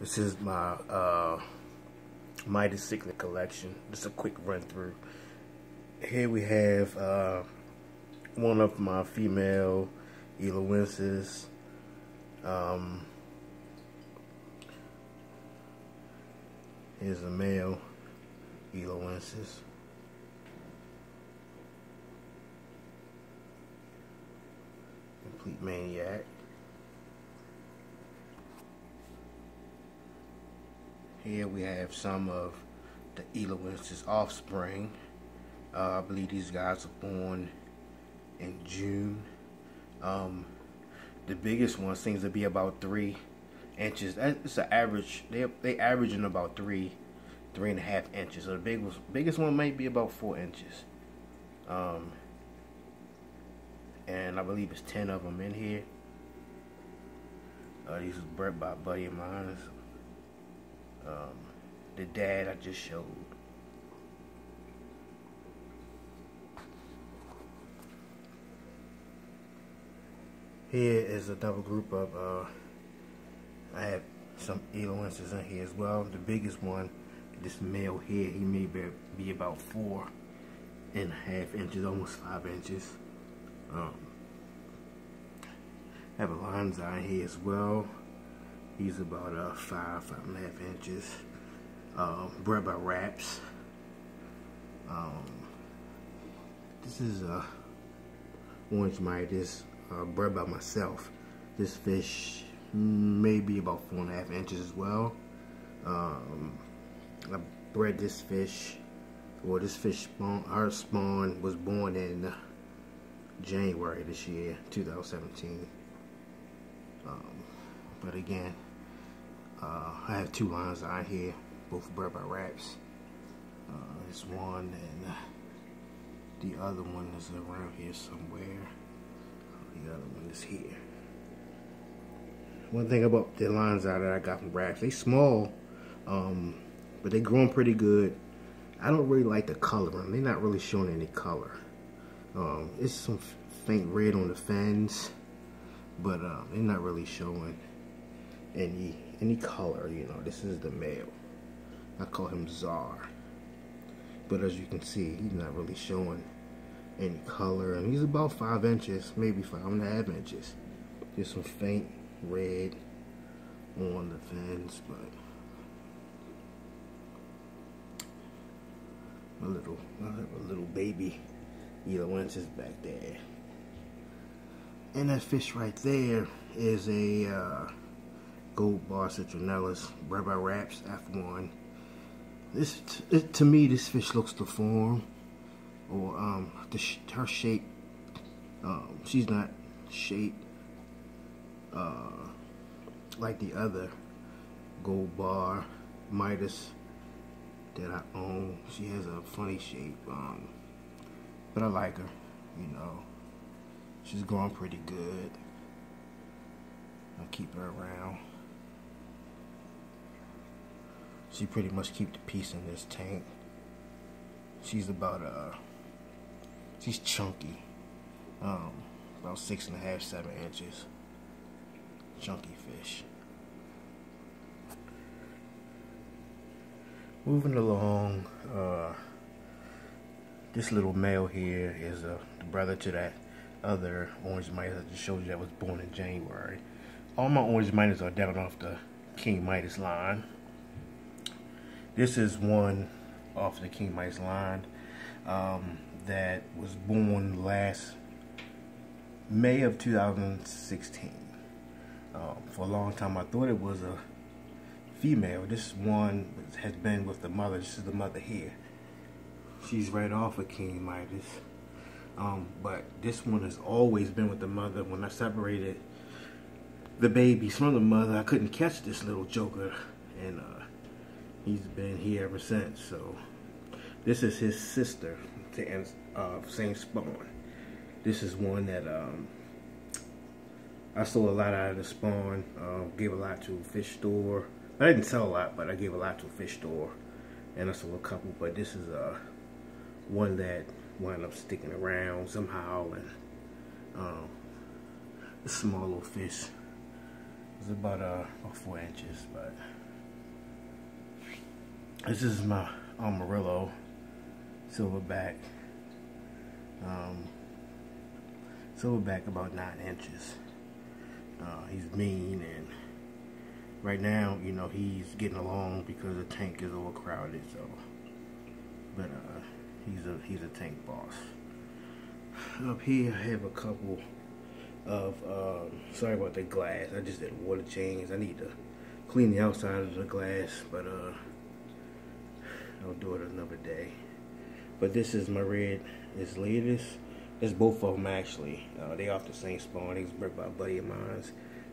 This is my Midas cichlid collection. Just a quick run through. Here we have one of my female eloenses. Here's a male eloenses. Complete maniac. Here we have some of the eloenses offspring. I believe these guys are born in June. The biggest one seems to be about 3 inches. It's an average. They average in about 3.5 inches. So the biggest one might be about 4 inches. And I believe it's 10 of them in here. These was bred by a buddy of mine. The dad I just showed. Here is another group of, I have some eloenses in here as well. The biggest one, this male here, he may be about 4.5 inches, almost 5 inches. I have a lion's eye here as well. He's about 5.5 inches. Bred by wraps. This is orange Midas, bred by myself. This fish may be about 4.5 inches as well. I bred this fish, or this fish spawn. Her spawn was born in January this year, 2017. But again, I have 2 lines out here, both bred by wraps. This one and the other one is around here somewhere. The other one is here. One thing about the lines out that I got from wraps, they small, but they growing pretty good. I don't really like the coloring. They're not really showing any color. It's some faint red on the fins, but they're not really showing any color. You know, this is the male. I call him Czar. But as you can see, he's not really showing any color, and he's about 5 inches, maybe 5.5 inches. There's some faint red on the fins, but a little baby eloenses back there. And that fish right there is a gold bar citronellus, bred by wraps, F1. To me, this fish looks to form, or her shape. She's not shaped like the other gold bar Midas that I own. She has a funny shape, but I like her. You know, she's growing pretty good. I'll keep her around. She pretty much keep the peace in this tank. She's about she's chunky, about 6.5, 7 inches. Chunky fish. Moving along, this little male here is the brother to that other orange Midas I just showed you that was born in January. All my orange Midas are down off the King Midas line. This is one off the King Midas line that was born last May of 2016. For a long time I thought it was a female. This one has been with the mother. This is the mother here. She's right off of King Midas. But this one has always been with the mother. When I separated the babies from the mother, I couldn't catch this little joker, and he's been here ever since. So this is his sister, same spawn. This is one that I sold a lot out of the spawn. Gave a lot to a fish store. I didn't sell a lot, but I gave a lot to a fish store, and I sold a couple. But this is one that wound up sticking around somehow, and a small little fish. It's about 4 inches, but This is my Amarillo silverback. Silverback about 9 inches. He's mean, and right now, you know, he's getting along because the tank is overcrowded. So, but he's a tank boss. Up here, I have a couple of sorry about the glass. I just did water change. I need to clean the outside of the glass, but I'll do it another day. But this is my red. It's latest. It's both of them actually. They off the same spawn. They was bred by a buddy of mine.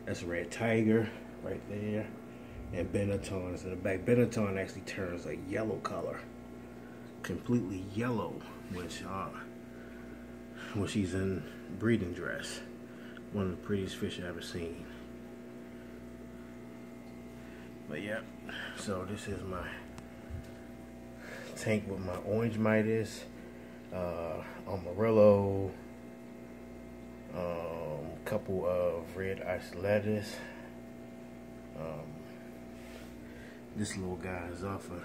That's a red tiger right there, and Benetton is in the back. Benetton actually turns a yellow color, completely yellow, when she's in breeding dress. One of the prettiest fish I've ever seen. But yeah, so this is my tank with my orange Midas, Amarillo, couple of red ice lettuce. This little guy is off of,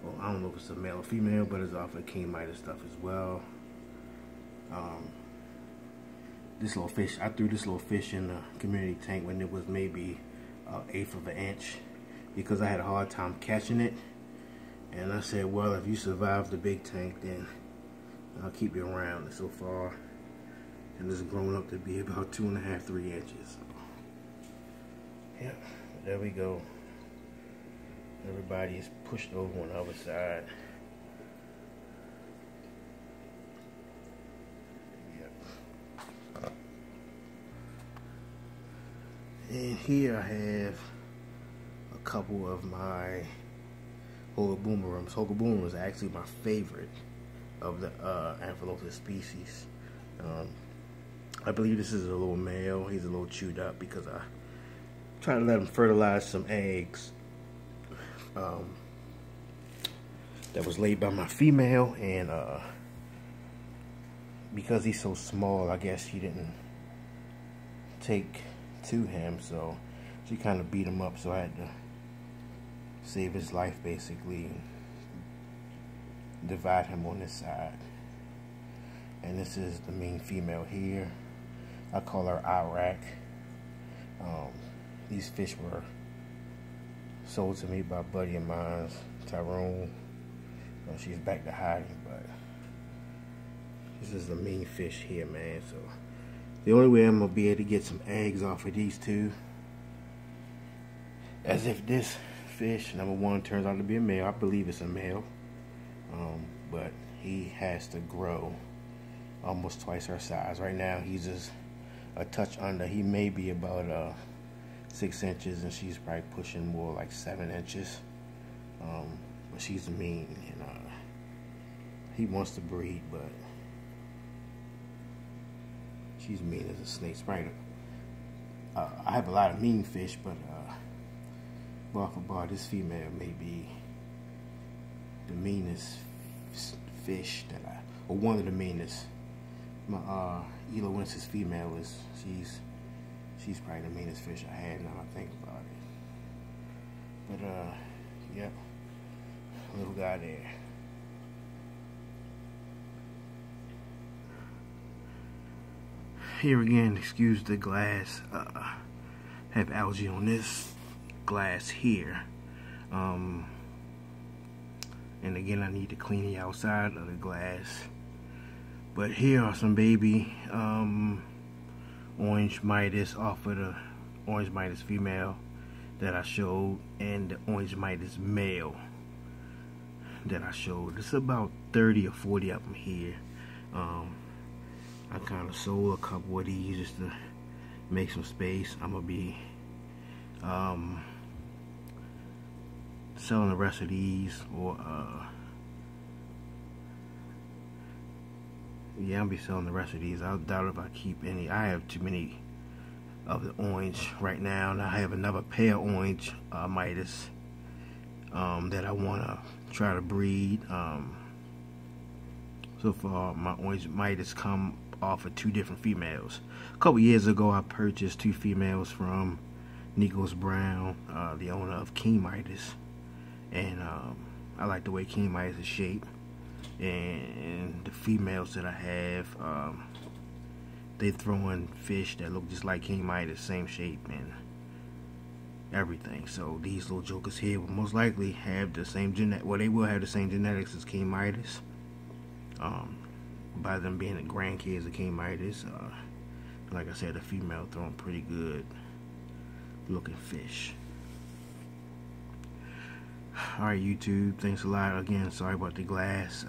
well, I don't know if it's a male or female, but it's off of King Midas stuff as well. This little fish, I threw this little fish in the community tank when it was maybe 1/8 of an inch because I had a hard time catching it. And I said, well, if you survive the big tank, then I'll keep you around. And so far, and it's grown up to be about 2.5, 3 inches. So, yeah, there we go. Everybody is pushed over on the other side. Yep. And here I have a couple of my Hoga boomerums. Hoga boomerum is actually my favorite of the Amphilophus species. I believe this is a little male. He's a little chewed up because I tried to let him fertilize some eggs that was laid by my female, and because he's so small, I guess he didn't take to him, so she kind of beat him up, so I had to save his life basically and divide him on this side. And this is the main female here. I call her Iraq. These fish were sold to me by a buddy of mine, Tyrone. She's back to hiding, but this is the main fish here, man. So the only way I'm gonna be able to get some eggs off of these two, as if this fish, number one, turns out to be a male. I believe it's a male, but he has to grow almost twice her size. Right now, he's just a touch under. He may be about 6 inches, and she's probably pushing more like 7 inches. But she's mean, and he wants to breed, but she's mean as a snake. Right? I have a lot of mean fish, but bar for bar, this female may be the meanest fish that or one of the meanest. My Elo Winston's female is, she's probably the meanest fish I had now I think about it. But yep, little guy there. Here again, excuse the glass, have algae on this glass here, and again I need to clean the outside of the glass. But here are some baby orange Midas off of the orange Midas female that I showed, and the orange Midas male that I showed. It's about 30 or 40 of them here. I kind of sold a couple of these just to make some space. I'm gonna be selling the rest of these, or yeah, I'll be selling the rest of these. I doubt if I keep any. I have too many of the orange right now, and I have another pair of orange Midas that I want to try to breed. So far, my orange Midas come off of 2 different females. A couple years ago, I purchased 2 females from Nicholas Brown, the owner of King Midas, And I like the way King Midas is shaped. And the females that I have, they throw in fish that look just like King Midas, same shape and everything. So these little jokers here will most likely have the same they will have the same genetics as King Midas. By them being the grandkids of King Midas. Like I said, the female throwing pretty good looking fish. Alright, YouTube, thanks a lot. Again, sorry about the glass.